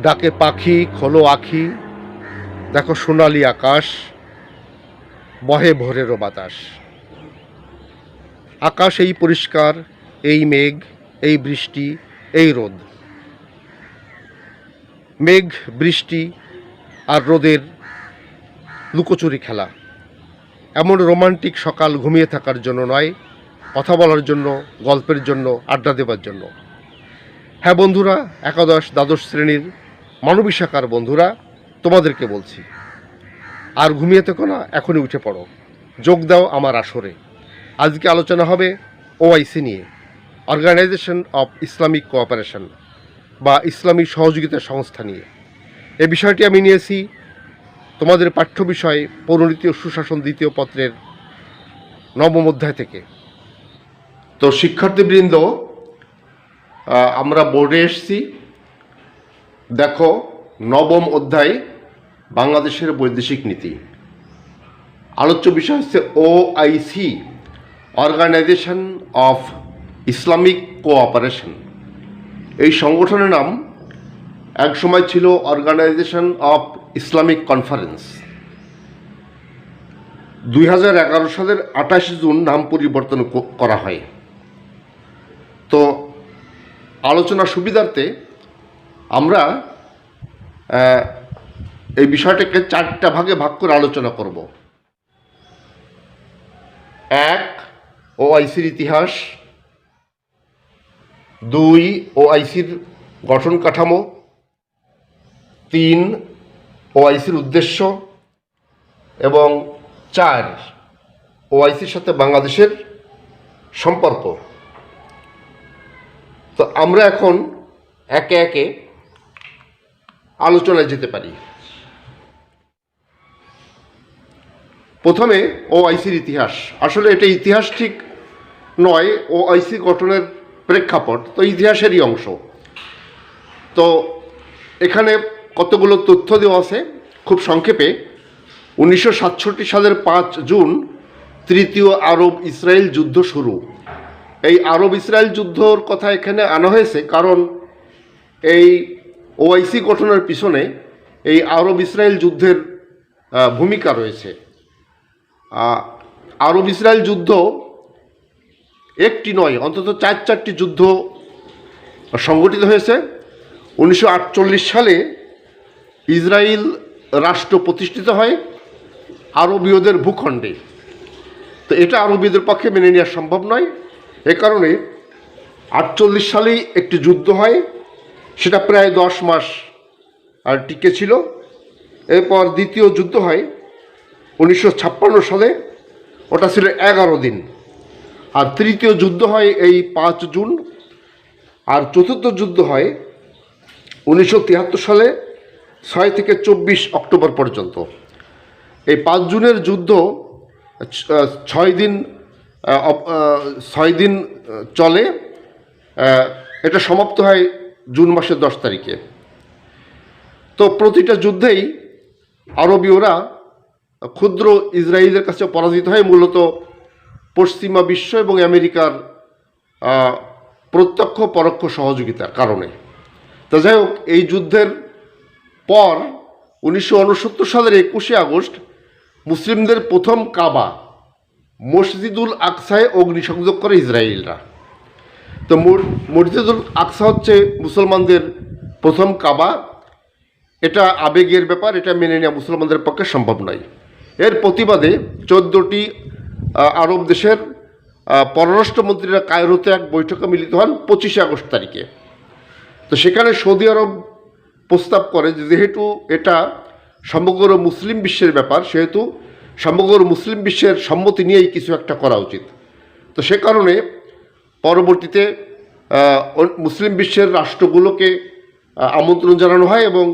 ডাকে পাখি খোলো আখি, দেখো সোনালি আকাশ, বহে ভোরেরও বাতাস। আকাশ এই পরিষ্কার, এই মেঘ, এই বৃষ্টি, এই রোদ। মেঘ, বৃষ্টি আর রোদের লুকোচুরি খেলা। এমন রোমান্টিক সকাল ঘুমিয়ে থাকার জন্য নয়, কথা বলার জন্য, গল্পের জন্য, আড্ডা দেবার জন্য। হ্যাঁ বন্ধুরা, একাদশ দ্বাদশ শ্রেণীর মানবী শাখার বন্ধুরা, তোমাদেরকে বলছি, আর ঘুমিয়ে থেকো না, এখনই উঠে পড়ো, যোগ দাও আমার আসরে। আজকে আলোচনা হবে ওআইসি নিয়ে, অর্গানাইজেশন অফ ইসলামিক কোঅপারেশন বা ইসলামী সহযোগিতা সংস্থা নিয়ে। এই বিষয়টি আমি নিয়েছি তোমাদের পাঠ্য বিষয় পৌরনীতি ও সুশাসন দ্বিতীয় পত্রের নবম অধ্যায় থেকে। তো শিক্ষার্থীবৃন্দ, আমরা বোর্ডে এসেছি। দেখো, নবম অধ্যায় বাংলাদেশের বৈদেশিক নীতি। আলোচ্য বিষয় হচ্ছে OIC, organisation of Islamic cooperation. এই সংগঠনের নাম একসময় ছিল অর্গানাইজেশন অফ ইসলামিক কনফারেন্স। 2011 সালের 28 জুন নাম পরিবর্তন করা হয়। তো আলোচনার সুবিধার্থে আমরা এই বিষয়টাকে 4টা ভাগে ভাগ করে আলোচনা করব। 1, ওআইসির ইতিহাস। 2, ওআইসির গঠন কাঠামো। 3, ওআইসির উদ্দেশ্য। এবং 4, ওআইসির সাথে বাংলাদেশের সম্পর্ক। তো আমরা এখন একে একে আলোচনায় যেতে পারি। প্রথমে ওআইসির ইতিহাস। আসলে এটা ইতিহাস ঠিক নয়, ওআইসি গঠনের প্রেক্ষাপট তো ইতিহাসেরই অংশ। তো এখানে কতগুলো তথ্য দেওয়া আছে, খুব সংক্ষেপে। 1967 সালের 5 জুন তৃতীয় আরব ইসরায়েল যুদ্ধ শুরু। এই আরব ইসরায়েল যুদ্ধর কথা এখানে আনা হয়েছে কারণ এই ওআইসি গঠনের পিছনে এই আরব ইসরায়েল যুদ্ধের ভূমিকা রয়েছে। আরব ইসরায়েল যুদ্ধ একটি নয়, অন্তত 4টি যুদ্ধ সংগঠিত হয়েছে। 1948 সালে ইসরায়েল রাষ্ট্র প্রতিষ্ঠিত হয় আরবীয়দের ভূখণ্ডে। তো এটা আরবীয়দের পক্ষে মেনে নেওয়া সম্ভব নয়। এ কারণে 48 সালেই একটি যুদ্ধ হয়, সেটা প্রায় 10 মাস আর টিকে ছিল। এরপর দ্বিতীয় যুদ্ধ হয় 1956 সালে, ওটা ছিল 11 দিন। আর তৃতীয় যুদ্ধ হয় এই 5 জুন। আর চতুর্থ যুদ্ধ হয় 1973 সালে 6 থেকে 24 অক্টোবর পর্যন্ত। এই 5 জুনের যুদ্ধ 6 দিন চলে। এটা সমাপ্ত হয় জুন মাসের 10 তারিখে। তো প্রতিটা যুদ্ধেই আরবীয়রা ক্ষুদ্র ইসরায়েলের কাছে পরাজিত হয়, মূলত পশ্চিমা বিশ্ব এবং আমেরিকার প্রত্যক্ষ পরোক্ষ সহযোগিতার কারণে। তো যাই হোক, এই যুদ্ধের পর 1969 সালের 21শে আগস্ট মুসলিমদের প্রথম কাবা মসজিদুল আকসায় অগ্নিসংযোগ করে ইসরায়েলরা। তো মসজিদুল আকসা হচ্ছে মুসলমানদের প্রথম কাবা। এটা আবেগের ব্যাপার, এটা মেনে নেওয়া মুসলমানদের পক্ষে সম্ভব নয়। এর প্রতিবাদে 14টি আরব দেশের পররাষ্ট্রমন্ত্রীরা কায়রোতে এক বৈঠকে মিলিত হন 25 আগস্ট তারিখে। তো সেখানে সৌদি আরব প্রস্তাব করে যে যেহেতু এটা সমগ্র মুসলিম বিশ্বের ব্যাপার, সেহেতু সমগ্র মুসলিম বিশ্বের সম্মতি নিয়েই কিছু একটা করা উচিত। তো সে কারণে পরবর্তীতে মুসলিম বিশ্বের রাষ্ট্রগুলোকে আমন্ত্রণ জানানো হয় এবং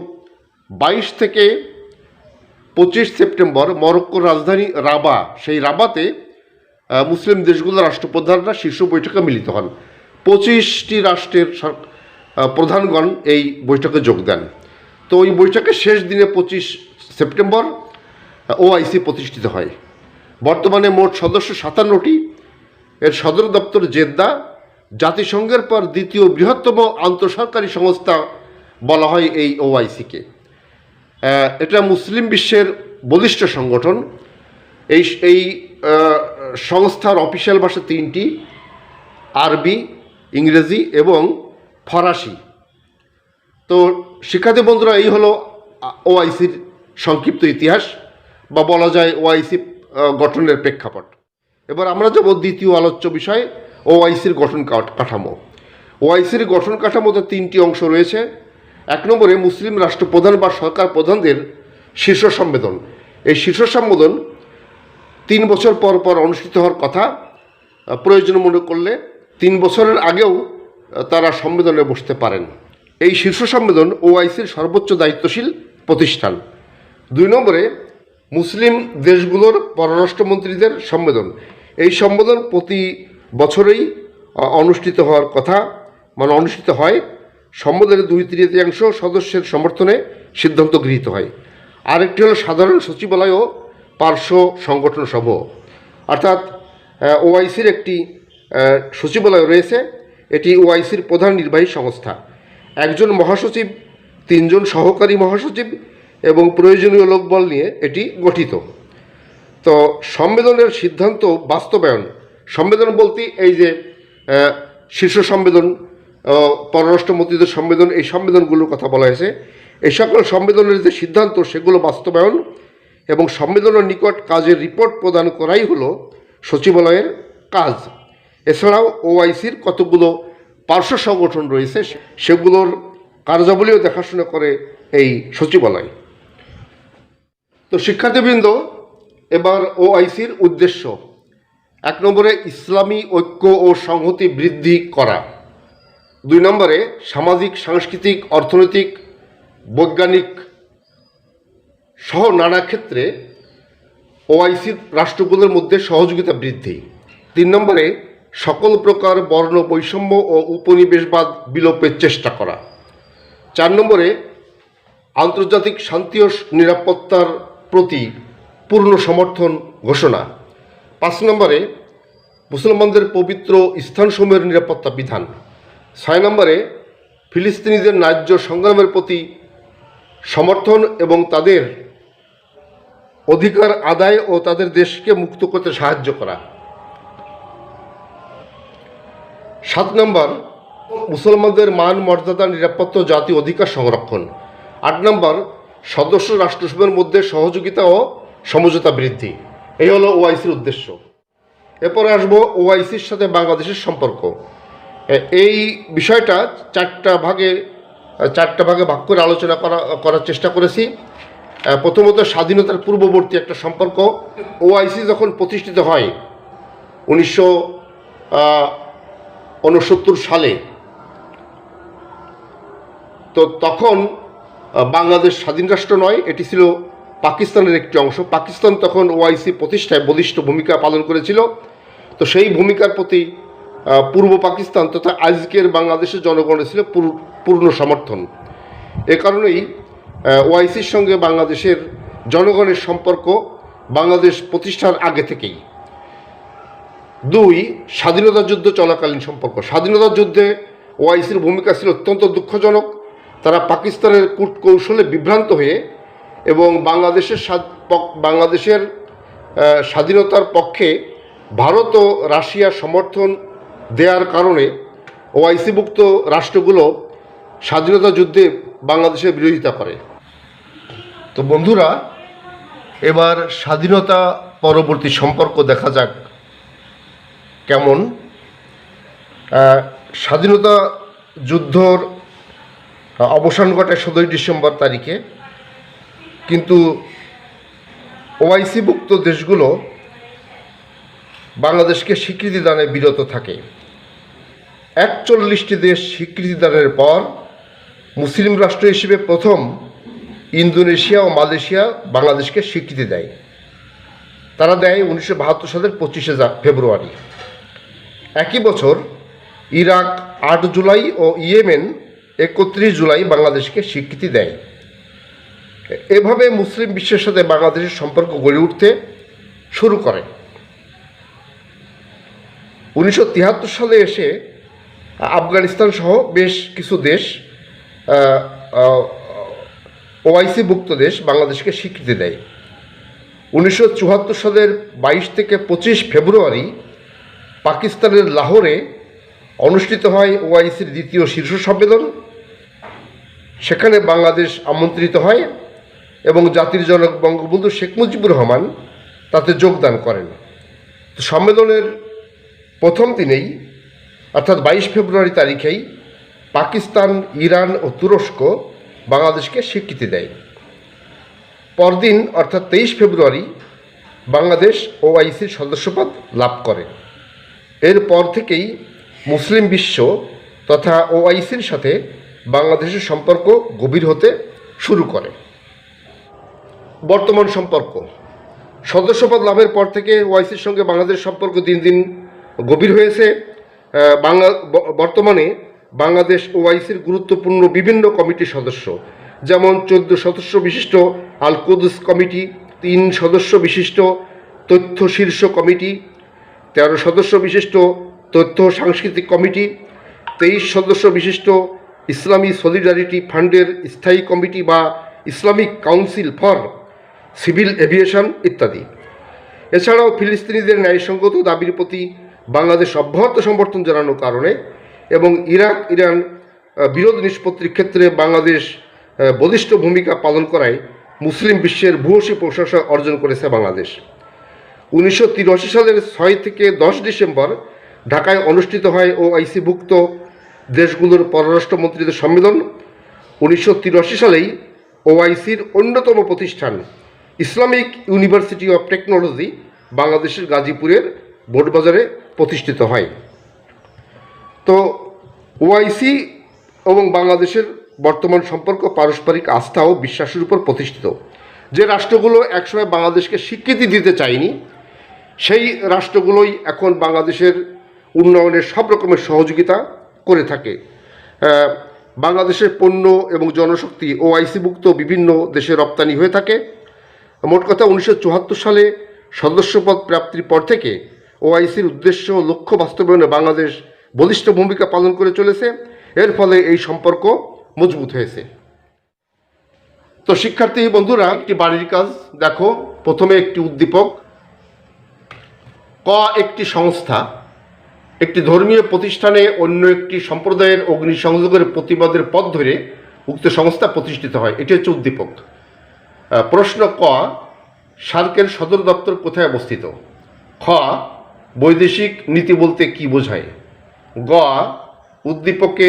22 থেকে 25 সেপ্টেম্বর মরক্কোর রাজধানী রাবা, সেই রাবাতে মুসলিম দেশগুলোর রাষ্ট্রপ্রধানরা শীর্ষ বৈঠকে মিলিত হন। 25টি রাষ্ট্রের প্রধানগণ এই বৈঠকে যোগ দেন। তো ওই বৈঠকের শেষ দিনে 25 সেপ্টেম্বর ওআইসি প্রতিষ্ঠিত হয়। বর্তমানে মোট সদস্য 57টি। এর সদর দপ্তর জেদ্দা। জাতিসংঘের পর দ্বিতীয় বৃহত্তম আন্তঃসরকারি সংস্থা বলা হয় এই ওআইসিকে। এটা মুসলিম বিশ্বের বলিষ্ঠ সংগঠন। এই এই সংস্থার অফিসিয়াল ভাষা তিনটি, আরবি, ইংরেজি এবং ফরাসি। তো শিক্ষার্থী বন্ধুরা, এই হলো ওআইসির সংক্ষিপ্ত ইতিহাস, বা বলা যায় ওআইসি গঠনের প্রেক্ষাপট। এবার আমরা যাব দ্বিতীয় আলোচ্য বিষয়, ওআইসির গঠন কাঠামো। ওআইসির গঠন কাঠামোতে তিনটি অংশ রয়েছে। এক নম্বরে মুসলিম রাষ্ট্রপ্রধান বা সরকার প্রধানদের শীর্ষ সম্মেলন। এই শীর্ষ সম্মেলন 3 বছর পর পর অনুষ্ঠিত হওয়ার কথা। প্রয়োজন মনে করলে 3 বছরের আগেও তারা সম্মেলনে বসতে পারেন। এই শীর্ষ সম্মেলন ওআইসির সর্বোচ্চ দায়িত্বশীল প্রতিষ্ঠান। 2 নম্বরে মুসলিম দেশগুলোর পররাষ্ট্রমন্ত্রীদের সম্মেলন। এই সম্মেলন প্রতি বছরেই অনুষ্ঠিত হওয়ার কথা, অনুষ্ঠিত হয়। সম্মেলনের 2/3 সদস্যের সমর্থনে সিদ্ধান্ত গৃহীত হয়। আরেকটি হলো সাধারণ সচিবালয় ও পার্শ্ব সংগঠন সমূহ, অর্থাৎ ওআইসির একটি সচিবালয় রয়েছে। এটি ওআইসির প্রধান নির্বাহী সংস্থা। একজন মহাসচিব, 3 জন সহকারী মহাসচিব এবং প্রয়োজনীয় লোকবল নিয়ে এটি গঠিত। তো সম্মেলনের সিদ্ধান্ত বাস্তবায়ন, সম্মেলন বলতে এই যে শীর্ষ সম্মেলন, পররাষ্ট্রমন্ত্রীদের সম্মেলন, এই সম্মেলনগুলোর কথা বলা হয়েছে। এই সকল সম্মেলনের যে সিদ্ধান্ত সেগুলো বাস্তবায়ন এবং সম্মেলনের নিকট কাজের রিপোর্ট প্রদান করাই হলো সচিবালয়ের কাজ। এছাড়াও ওআইসির কতগুলো পার্শ্ব সংগঠন রয়েছে, সেগুলোর কার্যাবলীও দেখাশোনা করে এই সচিবালয়। তো শিক্ষার্থীবৃন্দ, এবার ওআইসির উদ্দেশ্য। 1 নম্বরে ইসলামী ঐক্য ও সংহতি বৃদ্ধি করা। 2 নম্বরে সামাজিক, সাংস্কৃতিক, অর্থনৈতিক, বৈজ্ঞানিক সহ নানা ক্ষেত্রে ওআইসির রাষ্ট্রগুলোর মধ্যে সহযোগিতা বৃদ্ধি। 3 নম্বরে সকল প্রকার বর্ণ বৈষম্য ও উপনিবেশবাদ বিলোপের চেষ্টা করা। 4 নম্বরে আন্তর্জাতিক শান্তি ও নিরাপত্তার প্রতি পূর্ণ সমর্থন ঘোষণা। 5 নম্বরে মুসলমানদের পবিত্র স্থানসমূহের নিরাপত্তা বিধান। 6 নম্বরে ফিলিস্তিনিদের ন্যায্য সংগ্রামের প্রতি সমর্থন এবং তাদের অধিকার আদায় ও তাদের দেশকে মুক্ত করতে সাহায্য করা। 7 নম্বর মুসলমানদের মান, মর্যাদা, নিরাপত্তা ও জাতীয় অধিকার সংরক্ষণ। 8 নম্বর সদস্য রাষ্ট্রসমূহের মধ্যে সহযোগিতা ও সমঝোতা বৃদ্ধি। এই হলো ওআইসির উদ্দেশ্য। এরপরে আসবো ওআইসির সাথে বাংলাদেশের সম্পর্ক। এই বিষয়টা চারটা ভাগে ভাগ করে আলোচনা করার চেষ্টা করেছি। প্রথমত স্বাধীনতার পূর্ববর্তী একটা সম্পর্ক। ওআইসি যখন প্রতিষ্ঠিত হয় 1969 সালে, তো তখন বাংলাদেশ স্বাধীন রাষ্ট্র নয়, এটি ছিল পাকিস্তানের একটি অংশ। পাকিস্তান তখন ওআইসি প্রতিষ্ঠায় বলিষ্ঠ ভূমিকা পালন করেছিল। তো সেই ভূমিকার প্রতি পূর্ব পাকিস্তান তথা আজকের বাংলাদেশের জনগণের ছিল পূর্ণ সমর্থন। এ কারণেই ওআইসির সঙ্গে বাংলাদেশের জনগণের সম্পর্ক বাংলাদেশ প্রতিষ্ঠার আগে থেকেই। 2 স্বাধীনতা যুদ্ধ চলাকালীন সম্পর্ক। স্বাধীনতা যুদ্ধে ওআইসির ভূমিকা ছিল অত্যন্ত দুঃখজনক। তারা পাকিস্তানের কূটকৌশলে বিভ্রান্ত হয়ে এবং বাংলাদেশের স্বাধীনতার পক্ষে ভারত ও রাশিয়ার সমর্থন দেওয়ার কারণে ওআইসিভুক্ত রাষ্ট্রগুলো স্বাধীনতা যুদ্ধে বাংলাদেশের বিরোধিতা করে। তো বন্ধুরা, এবার স্বাধীনতা পরবর্তী সম্পর্ক দেখা যাক কেমন। স্বাধীনতা যুদ্ধর অবসান ঘটে 17 ডিসেম্বর তারিখে, কিন্তু ওআইসিভুক্ত দেশগুলো বাংলাদেশকে স্বীকৃতি দানে বিরত থাকে। 41টি দেশ স্বীকৃতি দানের পর মুসলিম রাষ্ট্র হিসেবে প্রথম ইন্দোনেশিয়া ও মালয়েশিয়া বাংলাদেশকে স্বীকৃতি দেয়। তারা দেয় 1972 সালের 25 ফেব্রুয়ারি। একই বছর ইরাক 8 জুলাই ও ইয়েমেন 31 জুলাই বাংলাদেশকে স্বীকৃতি দেয়। এভাবে মুসলিম বিশ্বের সাথে বাংলাদেশের সম্পর্ক গড়ে উঠতে শুরু করে। 1973 সালে এসে আফগানিস্তান সহ বেশ কিছু দেশ ওআইসিভুক্ত দেশ বাংলাদেশকে স্বীকৃতি দেয়। 1974 সালের 22 থেকে 25 ফেব্রুয়ারি পাকিস্তানের লাহোরে অনুষ্ঠিত হয় ওআইসির দ্বিতীয় শীর্ষ সম্মেলন। সেখানে বাংলাদেশ আমন্ত্রিত হয় এবং জাতির জনক বঙ্গবন্ধু শেখ মুজিবুর রহমান তাতে যোগদান করেন। সম্মেলনের প্রথম দিনেই অর্থাৎ 22 ফেব্রুয়ারি তারিখেই পাকিস্তান, ইরান ও তুরস্ক বাংলাদেশকে স্বীকৃতি দেয়। পরদিন অর্থাৎ 23 ফেব্রুয়ারি বাংলাদেশ ওআইসির সদস্যপদ লাভ করে। এরপর থেকেই মুসলিম বিশ্ব তথা ওআইসির সাথে বাংলাদেশের সম্পর্ক গভীর হতে শুরু করে। বর্তমান সম্পর্ক। সদস্যপদ লাভের পর থেকে ওআইসির সঙ্গে বাংলাদেশের সম্পর্ক দিন দিন গভীর হয়েছে। বর্তমানে বাংলাদেশ ওআইসির গুরুত্বপূর্ণ বিভিন্ন কমিটির সদস্য, যেমন 14 সদস্য বিশিষ্ট আল কুদস কমিটি, 3 সদস্য বিশিষ্ট তথ্য শীর্ষ কমিটি, 13 সদস্য বিশিষ্ট তথ্য সাংস্কৃতিক কমিটি, 23 সদস্য বিশিষ্ট ইসলামী সলিডারিটি ফান্ডের স্থায়ী কমিটি বা Islamic council for civil aviation ইত্যাদি। এছাড়াও ফিলিস্তিনিদের ন্যায়সঙ্গত দাবির প্রতি বাংলাদেশ অব্যাহত সমর্থন জানানোর কারণে এবং ইরাক ইরান বিরোধ নিষ্পত্তির ক্ষেত্রে বাংলাদেশ বলিষ্ঠ ভূমিকা পালন করায় মুসলিম বিশ্বের ভূয়সী প্রশংসা অর্জন করেছে বাংলাদেশ। 1983 সালের 6 থেকে 10 ডিসেম্বর ঢাকায় অনুষ্ঠিত হয় ওআইসিভুক্ত দেশগুলোর পররাষ্ট্রমন্ত্রীদের সম্মেলন। 1983 সালেই ওআইসির অন্যতম প্রতিষ্ঠান ইসলামিক ইউনিভার্সিটি অফ টেকনোলজি বাংলাদেশের গাজীপুরের বোটবাজারে প্রতিষ্ঠিত হয়। তো ওআইসি এবং বাংলাদেশের বর্তমান সম্পর্ক পারস্পরিক আস্থা ও বিশ্বাসের উপর প্রতিষ্ঠিত। যে রাষ্ট্রগুলো একসময় বাংলাদেশকে স্বীকৃতি দিতে চায়নি, সেই রাষ্ট্রগুলোই এখন বাংলাদেশের উন্নয়নের সব রকমের সহযোগিতা করে থাকে। বাংলাদেশের পণ্য এবং জনশক্তি ওআইসিভুক্ত বিভিন্ন দেশে রপ্তানি হয়ে থাকে। মোট কথা 1974 সালে সদস্যপদ প্রাপ্তির পর থেকে ওআইসির উদ্দেশ্য ও লক্ষ্য বাস্তবায়নে বাংলাদেশ বলিষ্ঠ ভূমিকা পালন করে চলেছে। এর ফলে এই সম্পর্ক মজবুত হয়েছে। তো শিক্ষার্থী বন্ধুরা, একটি বাড়ির কাজ দেখো। প্রথমে একটি উদ্দীপক। ক, একটি সংস্থা একটি ধর্মীয় প্রতিষ্ঠানে অন্য একটি সম্প্রদায়ের অগ্নিসংযোগের প্রতিবাদের পথ ধরে উক্ত সংস্থা প্রতিষ্ঠিত হয়। এটি হচ্ছে উদ্দীপক। প্রশ্ন ক, সার্কের সদর দপ্তর কোথায় অবস্থিত? খ, বৈদেশিক নীতি বলতে কি বোঝায়? গ, উদ্দীপকে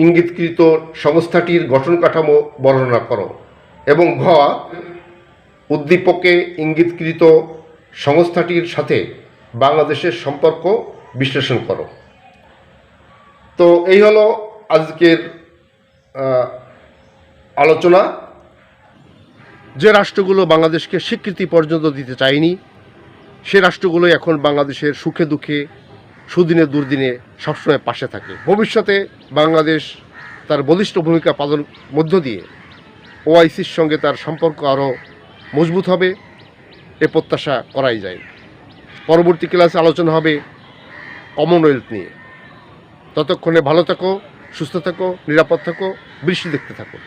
ইঙ্গিতকৃত সংস্থাটির গঠন কাঠামো বর্ণনা করো। এবং ঘ, উদ্দীপকে ইঙ্গিতকৃত সংস্থাটির সাথে বাংলাদেশের সম্পর্ক বিশ্লেষণ করো। তো এই হলো আজকের আলোচনা। যে রাষ্ট্রগুলো বাংলাদেশকে স্বীকৃতি পর্যন্ত দিতে চায়নি, সে রাষ্ট্রগুলোই এখন বাংলাদেশের সুখে দুঃখে, সুদিনে দুর্দিনে সবসময় পাশে থাকে। ভবিষ্যতে বাংলাদেশ তার বলিষ্ঠ ভূমিকা পালন মধ্য দিয়ে ওআইসির সঙ্গে তার সম্পর্ক আরও মজবুত হবে, এ প্রত্যাশা করাই যায়। পরবর্তী ক্লাসে আলোচনা হবে কমনওয়েলথ নিয়ে। ততক্ষণে ভালো থাকো, সুস্থ থাকো, নিরাপদ থাকো, বৃষ্টি দেখতে থাকো।